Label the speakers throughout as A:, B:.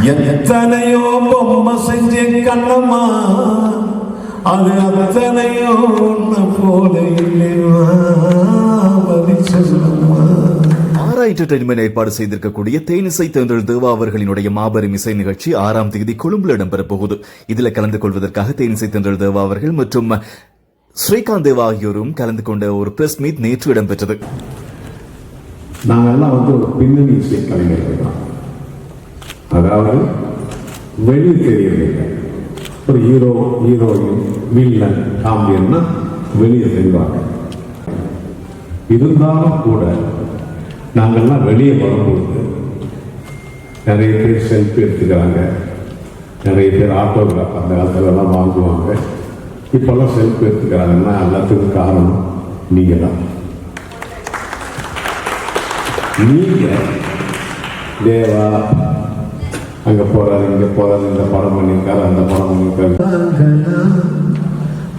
A: எத்தனையோ பொம்மை செஞ்ச கண்ணம்மா, அது அத்தனையோ போல
B: என்டர்டைன்மெண்ட் ஏற்பாடு செய்திருக்கக்கூடிய தேனிசை தென்றல் தேவா அவர்களினுடைய மாபெரும் இசை நிகழ்ச்சி 6ஆம் தேதி கொழும்புல இடம்பெறப் போகுது. இதுல கலந்து கொள்வதற்காக தேனிசை தென்றல் தேவா அவர்கள் மற்றும் ஸ்ரீகாந்த் தேவா ஆகியோரும் கலந்து கொண்ட ஒரு பிரஸ் மீட் நேற்று இடம்பெற்றது.
A: நாங்கெல்லாம் ஒரு பின்னணி இசை கலைஞர்கள் தான். அதாவது வெளி தெரியவில்லை. ஒரு ஹீரோ ஹீரோயின் வில்லன் காம்பியன்னா வெளியே தெரிவாங்க. இருந்தாலும் கூட நாங்கள்லாம் வெளியே வரும்போது நிறைய பேர் செல்ஃபி எடுத்துக்கிறாங்க, நிறைய பேர் ஆட்டோகிராஃப் அந்த காலத்துலலாம் வாங்குவாங்க. இப்போல்லாம் செல்ஃபி எடுத்துக்கிறாங்கன்னா எல்லாத்துக்கும் காரணம் நீங்கள் தான். நீங்கள் தேவா அங்கே போகிறாரு, இங்கே போகிறாரு, இந்த படம் பண்ணியிருக்காரு, அந்த படம் பண்ணியிருக்காரு.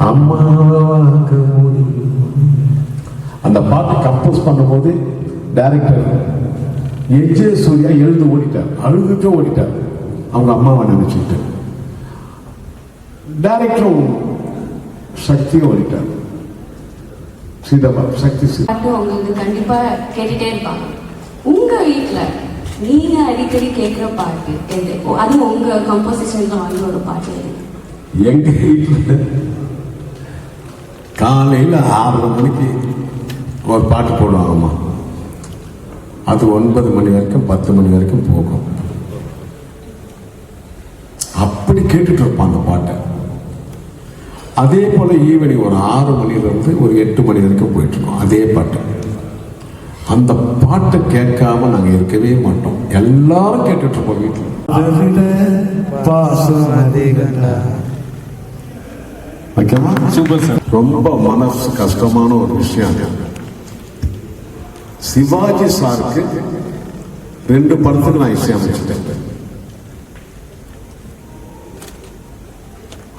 A: அம்மாவாக அந்த பாட்டு கம்போஸ் பண்ணும்போது டைரக்டர் எஜே சூர்யா எழுந்து ஓடிட்டார், அழுதுட்டு ஓடிட்டார் அவங்க அம்மாவை நினைச்சுட்டு. டைரக்டரும் சக்தியும் ஓடிட்டார். சீதா சக்தி
C: உங்களுக்கு கண்டிப்பா கேட்டுட்டே இருப்பாங்க. உங்க வீட்டுல நீங்க அடிக்கடி கேட்கிற பாட்டு எது? அது உங்க கம்போசிஷன்ல வந்து ஒரு பாட்டு எது?
A: எங்க வீட்டுல காலையில் 6:30 மணிக்கு ஒரு பாட்டு போடுவாங்கம்மா. அது 9 மணி வரைக்கும் 10 மணி வரைக்கும் போகும். அப்படி கேட்டுட்டு இருப்பான் அந்த பாட்டை. அதே போல ஈவினிங் ஒரு 6 மணிலிருந்து ஒரு 8 மணி வரைக்கும் போயிட்டு இருக்கோம் அதே பாட்டு. அந்த பாட்டை கேட்காம நாங்க இருக்கவே மாட்டோம். எல்லாரும் கேட்டுட்டு இருப்போம் வீட்டுல. ரொம்ப மனசு கஷ்டமான ஒரு விஷயம். சிவாஜி சாருக்கு 2 படத்துக்கு நான் இசையமைச்சிட்டேன்.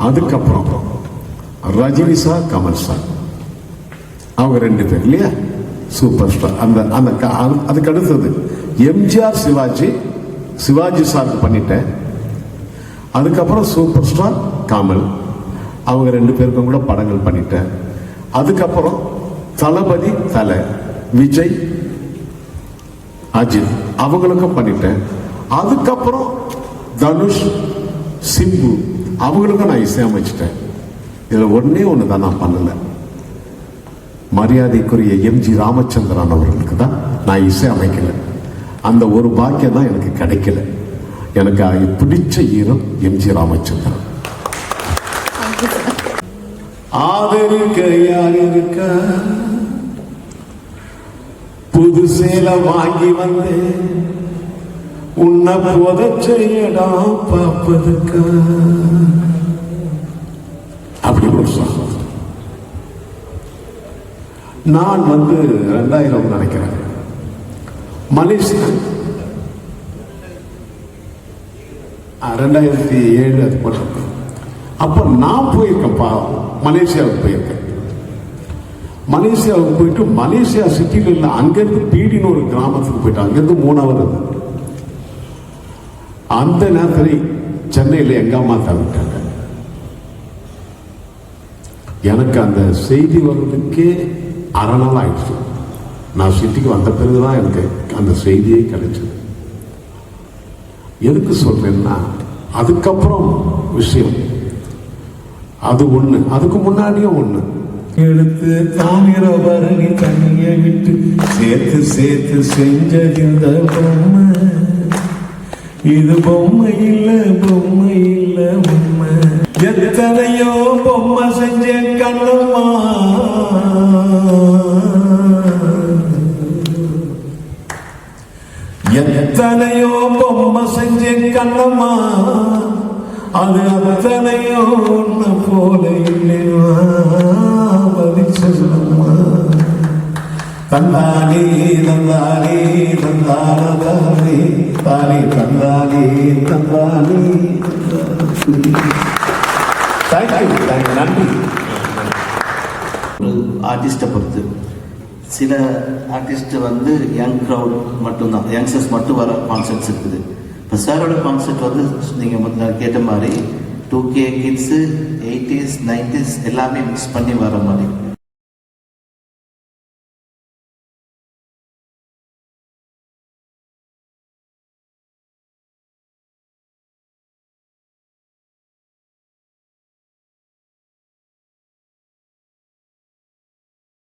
A: அதுக்கப்புறம் ரஜினி சார், கமல் சார், அவங்க 2 பேர் இல்லையா சூப்பர் ஸ்டார். அதுக்கு அடுத்தது எம்ஜிஆர் சிவாஜி சாருக்கு பண்ணிட்டேன். அதுக்கப்புறம் சூப்பர் ஸ்டார் கமல், அவங்க 2 பேருக்கும் கூட படங்கள் பண்ணிட்டேன். அதுக்கப்புறம் தளபதி விஜய், அஜித் அவங்களுக்கும் பண்ணிட்டேன். அதுக்கப்புறம் தனுஷ், சிம்பு அவங்களுக்கும் நான் இசையமைச்சிட்டேன். இதுல ஒன்னே ஒண்ணுதான் நான் பண்ணல. மரியாதைக்குரிய எம்ஜி ராமச்சந்திரன் அவர்களுக்கு தான் நான் இசை அமைக்கல. அந்த ஒரு பாக்கியம் தான் எனக்கு கிடைக்கல. எனக்கு பிடிச்ச ஹீரோ எம்ஜி ராமச்சந்திரன். ஆதரிக்க யார் இருக்க, புது சேலை வாங்கி வந்து உன்னை புதைச்சையடா பார்ப்பதுக்கு அப்படி ஒரு சொல்ல. நான் 2000 நினைக்கிறேன் மலேசியா 2007 அது போல. அப்ப நான் போயிருக்கேன்ப்பா, மலேசியாவுக்கு போயிருக்கேன். மலேசியாவுக்கு போயிட்டு மலேசியா சிட்டியில் இல்லை, அங்கிருந்து பீடின்னு ஒரு கிராமத்துக்கு போயிட்டு அங்கிருந்து 3 hour. அந்த நேரத்தில் சென்னையில் எங்க அம்மா தவிட்டாங்க. எனக்கு அந்த செய்தி வர்றதுக்கே 1/2 நாள் ஆயிடுச்சு. நான் சிட்டிக்கு வந்த பிறகுதான் எனக்கு அந்த செய்தியே கிடைச்சது. எதுக்கு சொல்றேன்னா, அதுக்கப்புறம் விஷயம் அது ஒண்ணு, அதுக்கு முன்னாடியும் ஒண்ணு எடுத்து தாமிர பரணி தண்ணியை விட்டு சேர்த்து சேர்த்து செஞ்சது இந்த பொம்மை. இது பொம்மை இல்ல பொம்மை இல்ல பொம்மை. எத்தனையோ பொம்மை செஞ்சேன் கண்ணம்மா, எத்தனையோ பொம்மை செஞ்சேன் கண்ணம்மா, அது அத்தனையோ ஒண்ணு போல இல்லையா சொல்லம்மா. தந்தானே தந்தானே தந்தானே தானே தந்தானே தந்தானே. தேங்க்யூ, நன்றி.
D: ஒரு ஆர்டிஸ்டை பொறுத்து சில ஆர்டிஸ்ட் யங் க்ரௌட் மட்டும்தான், யங்ஸ்டர்ஸ் மட்டும் வர கான்செப்ட்ஸ் இருக்குது. இப்போ சாரோட கான்செப்ட் வந்து நீங்கள் கேட்ட மாதிரி 2K கிட்ஸு 80s 90s எல்லாமே மிக்ஸ் பண்ணி வர மாதிரி